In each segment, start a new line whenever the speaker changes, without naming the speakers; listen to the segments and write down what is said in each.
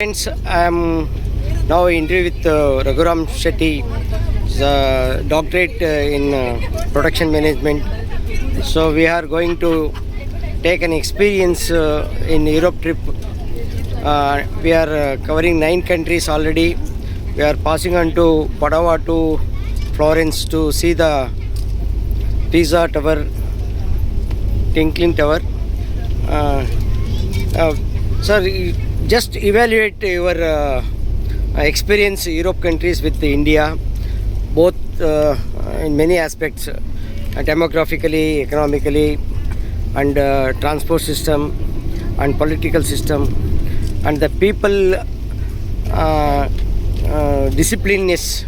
Friends, I am now interview with Raghuram Shetty, doctorate in production management. So we are going to take an experience in Europe trip. We are covering 9 countries already. We are passing on to Padova to Florence to see the Pisa Tower, Tinkling Tower. Sir, just evaluate your experience Europe countries with India, both in many aspects, demographically, economically, and transport system and political system, and the people disciplineness.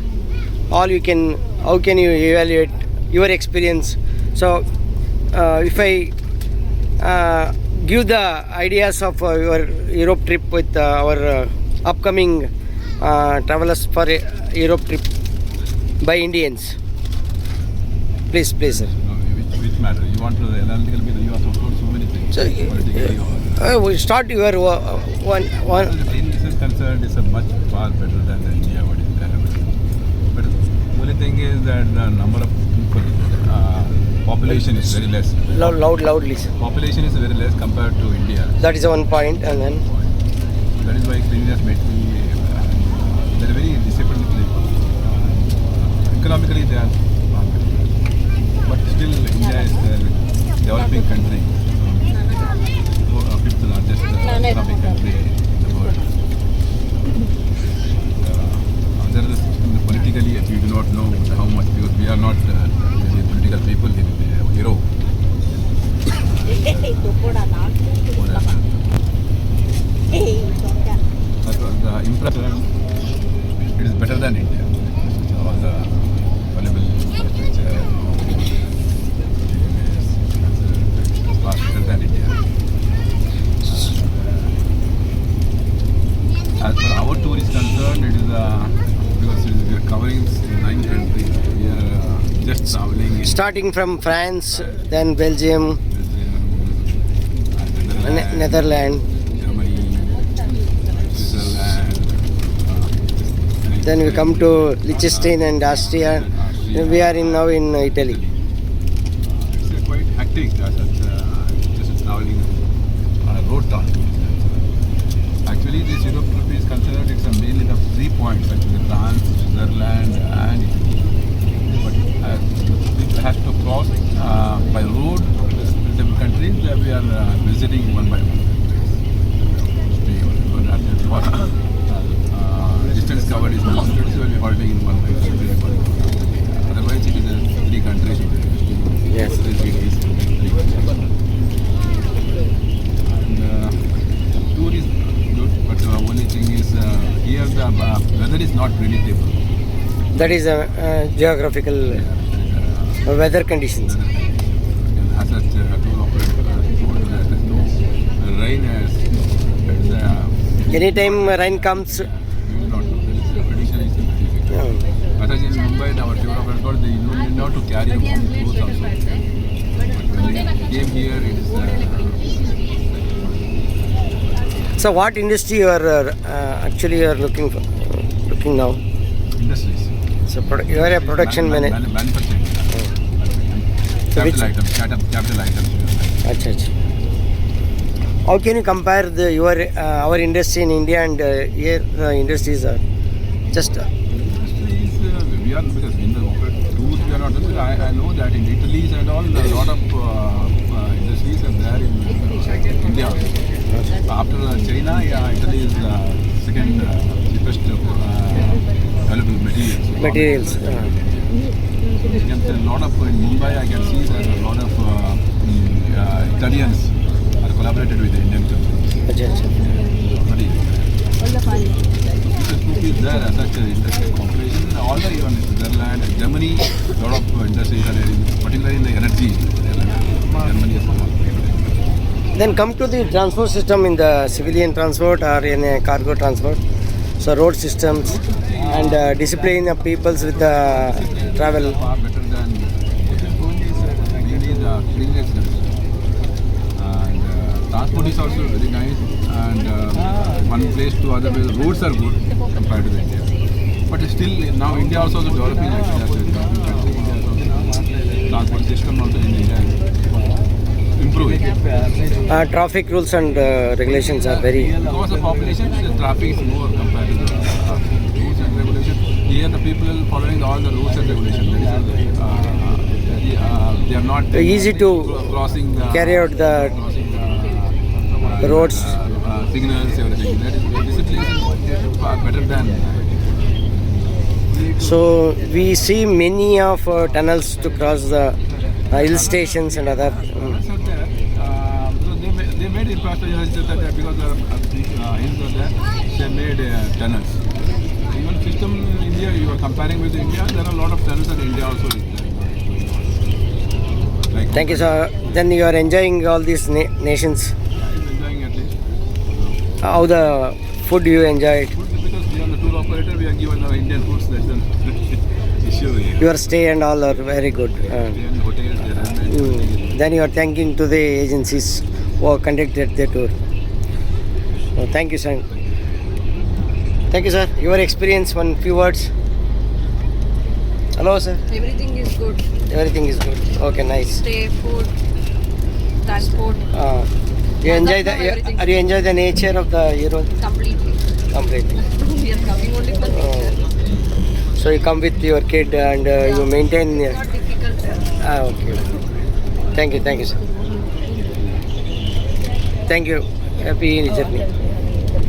All you can. How can you evaluate your experience? So, if I give the ideas of your Europe trip with our upcoming travelers for Europe trip by Indians. Please, sir.
Which matter? You want to analytical be you have to upload so many things.
So, we start your one.
In this is concerned, it's a much far better than India. What is there? But the only thing is that the number of people, population is very less.
Loudly.
Population is very less compared to India.
That is one point, and then
That is why cleanliness made me. They are very disciplined people. Economically, they are, but still India is a developing country. Fifth largest economic country in the world. Politically, we do not know how much because we are not really political people in Europe. The impression, it is better than India. All the available infrastructure, far better than India. As far our tour is concerned, it is because we are covering 9 countries. We are just traveling.
starting from France, then Belgium, Netherlands.
Germany, Switzerland.
Then we come to Liechtenstein and Austria. We are now in Italy.
It's quite hectic. Just traveling on a road tour. Actually, this Europe trip is considered. It's mainly the 3 points. Actually, France, Switzerland, and Italy. But it has to cross by road the countries that we are visiting one by one. Distance covered is more, so we are halting in one by one. Otherwise, it is 3 countries.
Yes.
3 cities, 3 countries. And tour is good, but the only thing is here the weather is not predictable.
That is geographical weather conditions.
As such, tour operator told that there is no rain as
Anytime rain comes,
we will not know. There is a prediction is difficult. But as in Mumbai, our tour operator told they need not to carry warm clothes also. But when they came here, it is
so what industry you are actually you are looking now?
industries.
So you are a production manager.
Manufacturing. Capital items.
Achha. How can you compare our industry in India and here industries are just
Industries, we are because in the tours we are not doing. I know that in Italy and all, a lot of industries are there in India. After China, Italy is second cheapest available materials.
materials.
You can see a lot of in Mumbai. I can see that a lot of Italians are collaborated with the Indian companies. Already. The group is there as such industrial cooperation. All the even Switzerland and Germany, a lot of industries are there, particularly in the energy. Germany is one.
Then come to the transport system in the civilian transport or in a cargo transport. So road systems and discipline of peoples with travel.
Far better than really the cleanliness and food is also very nice, and one place to other place, roads are good compared to the India. But still, now India also is developing actually as a developing country. India is also, transport system also in India is improving.
Traffic rules and regulations are very.
Because of population, the traffic is more compared to the rules and regulations. Here the people following all the rules and regulations. They are not
Easy to
crossing
carry out the roads.
Signals, everything. That is discipline is far better than.
So we see many of tunnels to cross the hill stations and other.
Tunnels are there. So they made infrastructure that because the hills are there, they made tunnels. Even system in India, you are comparing with India, there are a lot of tunnels that India also is there. Like
Thank you, sir. Then you are enjoying all these nations.
I'm enjoying at least.
How the food you enjoyed?
Food, because we are the tour operator, we are given our Indian foods. That's an issue here.
Your stay and all are very good.
Indian hotels, they run.
Then you are thanking to the agencies who have conducted the tour. Thank you, sir. Thank you, sir. Your experience, one few words. Hello, sir.
Everything is good.
Everything is good. Okay, nice.
Stay, food, transport,
You enjoy
everything.
you enjoy the nature of the Europe
completely.
completely.
We are coming only for nature.
So you come with your kid and you maintain.
It's not difficult, sir.
Okay. Thank you, sir. Thank you. Happy journey.